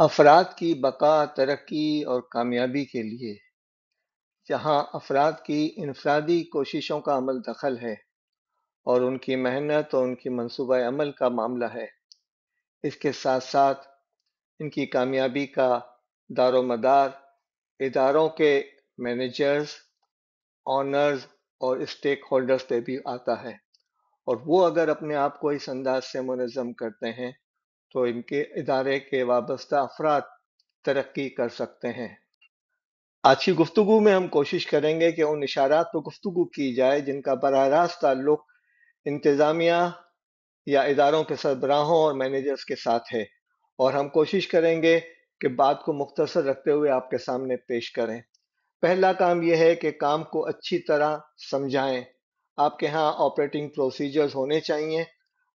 افراد کی بقا، ترقی اور کامیابی کے لیے جہاں افراد کی انفرادی کوششوں کا عمل دخل ہے اور ان کی محنت اور ان کی منصوبہ عمل کا معاملہ ہے، اس کے ساتھ ساتھ ان کی کامیابی کا دار و مدار اداروں کے مینیجرز، آنرز اور اسٹیک ہولڈرز پہ بھی آتا ہے، اور وہ اگر اپنے آپ کو اس انداز سے منظم کرتے ہیں تو ان کے ادارے کے وابستہ افراد ترقی کر سکتے ہیں۔ آج کی گفتگو میں ہم کوشش کریں گے کہ ان اشارات پر گفتگو کی جائے جن کا براہ راست تعلق انتظامیہ یا اداروں کے سربراہوں اور مینیجرز کے ساتھ ہے، اور ہم کوشش کریں گے کہ بات کو مختصر رکھتے ہوئے آپ کے سامنے پیش کریں۔ پہلا کام یہ ہے کہ کام کو اچھی طرح سمجھائیں۔ آپ کے ہاں آپریٹنگ پروسیجرز ہونے چاہیے،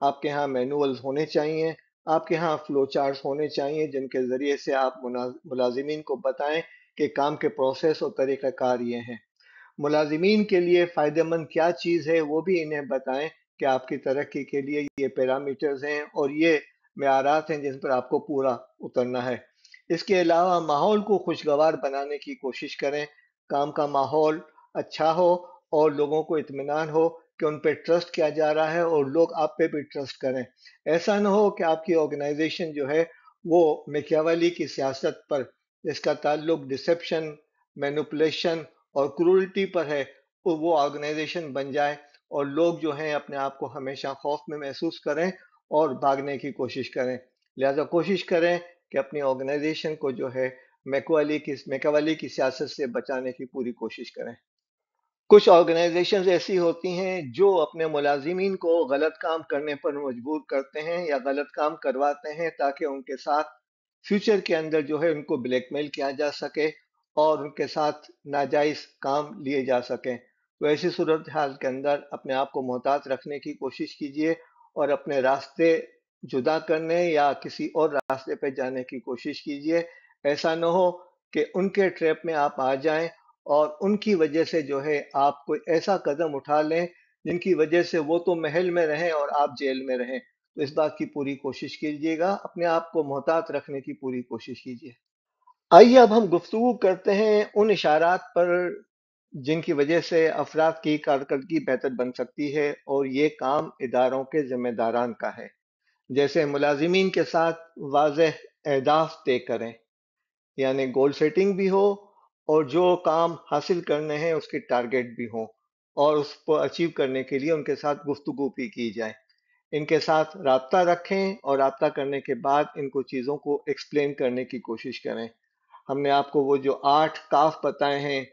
آپ کے ہاں مینولز ہونے چاہیے، آپ کے ہاں فلو چارٹس ہونے چاہیے جن کے ذریعے سے آپ ملازمین کو بتائیں کہ کام کے پروسیس اور طریقہ کار یہ ہیں۔ ملازمین کے لیے فائدہ مند کیا چیز ہے وہ بھی انہیں بتائیں کہ آپ کی ترقی کے لیے یہ پیرامیٹرز ہیں اور یہ معیارات ہیں جن پر آپ کو پورا اترنا ہے۔ اس کے علاوہ ماحول کو خوشگوار بنانے کی کوشش کریں، کام کا ماحول اچھا ہو اور لوگوں کو اطمینان ہو کہ ان پہ ٹرسٹ کیا جا رہا ہے اور لوگ آپ پہ بھی ٹرسٹ کریں۔ ایسا نہ ہو کہ آپ کی آرگنائزیشن جو ہے وہ میکیاولی کی سیاست پر، جس کا تعلق ڈسیپشن، مینوپولیشن اور کرولٹی پر ہے، وہ آرگنائزیشن بن جائے اور لوگ جو ہیں اپنے آپ کو ہمیشہ خوف میں محسوس کریں اور بھاگنے کی کوشش کریں۔ لہذا کوشش کریں کہ اپنی آرگنائزیشن کو جو ہے میکیاولی کی سیاست سے بچانے کی پوری کوشش کریں۔ کچھ آرگنائزیشنز ایسی ہوتی ہیں جو اپنے ملازمین کو غلط کام کرنے پر مجبور کرتے ہیں یا غلط کام کرواتے ہیں تاکہ ان کے ساتھ فیوچر کے اندر جو ہے ان کو بلیک میل کیا جا سکے اور ان کے ساتھ ناجائز کام لیے جا سکیں۔ تو ایسی صورتحال کے اندر اپنے آپ کو محتاط رکھنے کی کوشش کیجیے اور اپنے راستے جدا کرنے یا کسی اور راستے پہ جانے کی کوشش کیجیے۔ ایسا نہ ہو کہ ان کے ٹریپ میں آپ آ جائیں اور ان کی وجہ سے جو ہے آپ کوئی ایسا قدم اٹھا لیں جن کی وجہ سے وہ تو محل میں رہیں اور آپ جیل میں رہیں۔ تو اس بات کی پوری کوشش کیجیے گا، اپنے آپ کو محتاط رکھنے کی پوری کوشش کیجیے۔ آئیے اب ہم گفتگو کرتے ہیں ان اشارات پر جن کی وجہ سے افراد کی کارکردگی بہتر بن سکتی ہے، اور یہ کام اداروں کے ذمہ داران کا ہے۔ جیسے ملازمین کے ساتھ واضح اہداف طے کریں، یعنی گول سیٹنگ بھی ہو اور جو کام حاصل کرنے ہیں اس کے ٹارگیٹ بھی ہوں، اور اس کو اچیو کرنے کے لیے ان کے ساتھ گفتگو بھی کی جائے۔ ان کے ساتھ رابطہ رکھیں اور رابطہ کرنے کے بعد ان کو چیزوں کو ایکسپلین کرنے کی کوشش کریں۔ ہم نے آپ کو وہ جو 8 کاف بتائے ہیں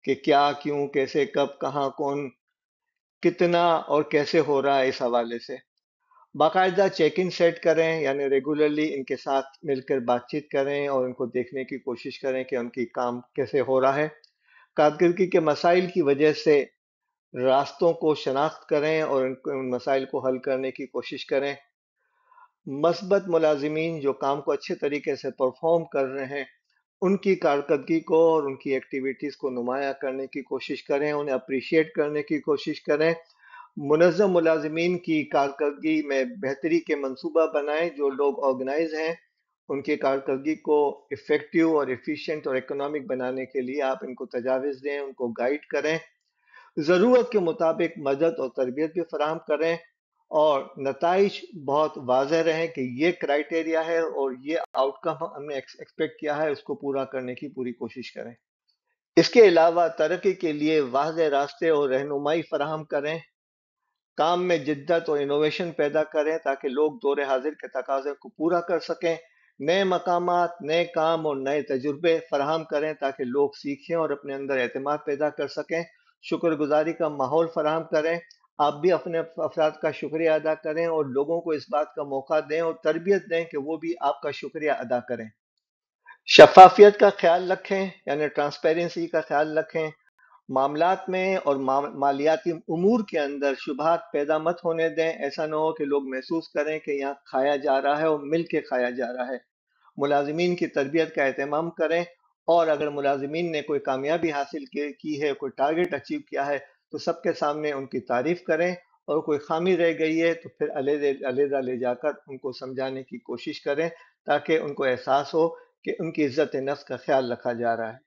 کہ کیا، کیوں، کیسے، کب، کہاں، کون، کتنا اور کیسے ہو رہا ہے، اس حوالے سے باقاعدہ چیک ان سیٹ کریں، یعنی ریگولرلی ان کے ساتھ مل کر بات چیت کریں اور ان کو دیکھنے کی کوشش کریں کہ ان کی کام کیسے ہو رہا ہے۔ کارکردگی کے مسائل کی وجہ سے راستوں کو شناخت کریں اور ان مسائل کو حل کرنے کی کوشش کریں۔ مثبت ملازمین جو کام کو اچھے طریقے سے پرفارم کر رہے ہیں ان کی کارکردگی کو اور ان کی ایکٹیویٹیز کو نمایاں کرنے کی کوشش کریں، انہیں اپریشیٹ کرنے کی کوشش کریں۔ منظم ملازمین کی کارکردگی میں بہتری کے منصوبہ بنائیں۔ جو لوگ آرگنائز ہیں ان کی کارکردگی کو افیکٹو اور ایفیشینٹ اور اکنامک بنانے کے لیے آپ ان کو تجاویز دیں، ان کو گائیڈ کریں، ضرورت کے مطابق مدد اور تربیت بھی فراہم کریں، اور نتائج بہت واضح رہیں کہ یہ کرائیٹیریا ہے اور یہ آؤٹ کم ہم نے ایکسپیکٹ کیا ہے، اس کو پورا کرنے کی پوری کوشش کریں۔ اس کے علاوہ ترقی کے لیے واضح راستے اور رہنمائی فراہم کریں، کام میں جدت اور انوویشن پیدا کریں تاکہ لوگ دور حاضر کے تقاضے کو پورا کر سکیں، نئے مقامات، نئے کام اور نئے تجربے فراہم کریں تاکہ لوگ سیکھیں اور اپنے اندر اعتماد پیدا کر سکیں، شکر گزاری کا ماحول فراہم کریں، آپ بھی اپنے افراد کا شکریہ ادا کریں اور لوگوں کو اس بات کا موقع دیں اور تربیت دیں کہ وہ بھی آپ کا شکریہ ادا کریں۔ شفافیت کا خیال رکھیں، یعنی ٹرانسپیرنسی کا خیال رکھیں، معاملات میں اور مالیاتی امور کے اندر شبہات پیدا مت ہونے دیں۔ ایسا نہ ہو کہ لوگ محسوس کریں کہ یہاں کھایا جا رہا ہے اور مل کے کھایا جا رہا ہے۔ ملازمین کی تربیت کا اہتمام کریں، اور اگر ملازمین نے کوئی کامیابی حاصل کی ہے، کوئی ٹارگٹ اچیو کیا ہے، تو سب کے سامنے ان کی تعریف کریں، اور کوئی خامی رہ گئی ہے تو پھر علیحدہ لے جا کر ان کو سمجھانے کی کوشش کریں تاکہ ان کو احساس ہو کہ ان کی عزت نفس کا خیال رکھا جا رہا ہے۔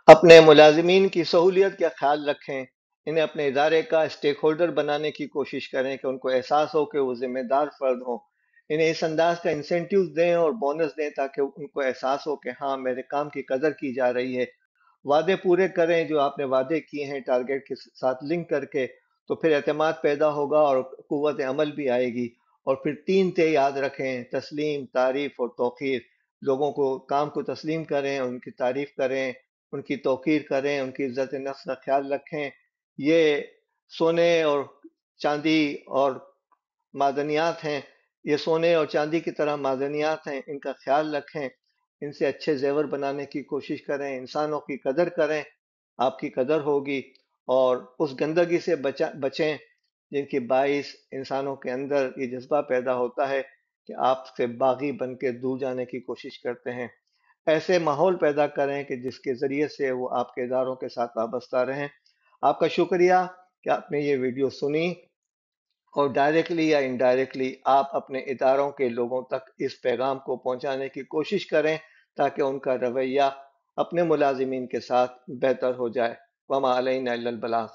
اپنے ملازمین کی سہولیت کا خیال رکھیں، انہیں اپنے ادارے کا اسٹیک ہولڈر بنانے کی کوشش کریں کہ ان کو احساس ہو کہ وہ ذمہ دار فرد ہوں۔ انہیں اس انداز کا انسینٹیوز دیں اور بونس دیں تاکہ ان کو احساس ہو کہ ہاں میرے کام کی قدر کی جا رہی ہے۔ وعدے پورے کریں، جو آپ نے وعدے کیے ہیں ٹارگیٹ کے ساتھ لنک کر کے، تو پھر اعتماد پیدا ہوگا اور قوت عمل بھی آئے گی۔ اور پھر 3 تے یاد رکھیں: تسلیم، تعریف اور توقیر۔ لوگوں کو کام کو تسلیم کریں، ان کی تعریف کریں، ان کی توقیر کریں، ان کی عزت نفس کا خیال رکھیں۔ یہ سونے اور چاندی اور معدنیات ہیں، یہ سونے اور چاندی کی طرح معدنیات ہیں، ان کا خیال رکھیں، ان سے اچھے زیور بنانے کی کوشش کریں، انسانوں کی قدر کریں، آپ کی قدر ہوگی۔ اور اس گندگی سے بچیں جن کی باعث انسانوں کے اندر یہ جذبہ پیدا ہوتا ہے کہ آپ سے باغی بن کے دور جانے کی کوشش کرتے ہیں۔ ایسے ماحول پیدا کریں کہ جس کے ذریعے سے وہ آپ کے اداروں کے ساتھ وابستہ رہیں۔ آپ کا شکریہ کہ آپ نے یہ ویڈیو سنی، اور ڈائریکٹلی یا انڈائریکٹلی آپ اپنے اداروں کے لوگوں تک اس پیغام کو پہنچانے کی کوشش کریں تاکہ ان کا رویہ اپنے ملازمین کے ساتھ بہتر ہو جائے۔ وما علینا الا البلاغ۔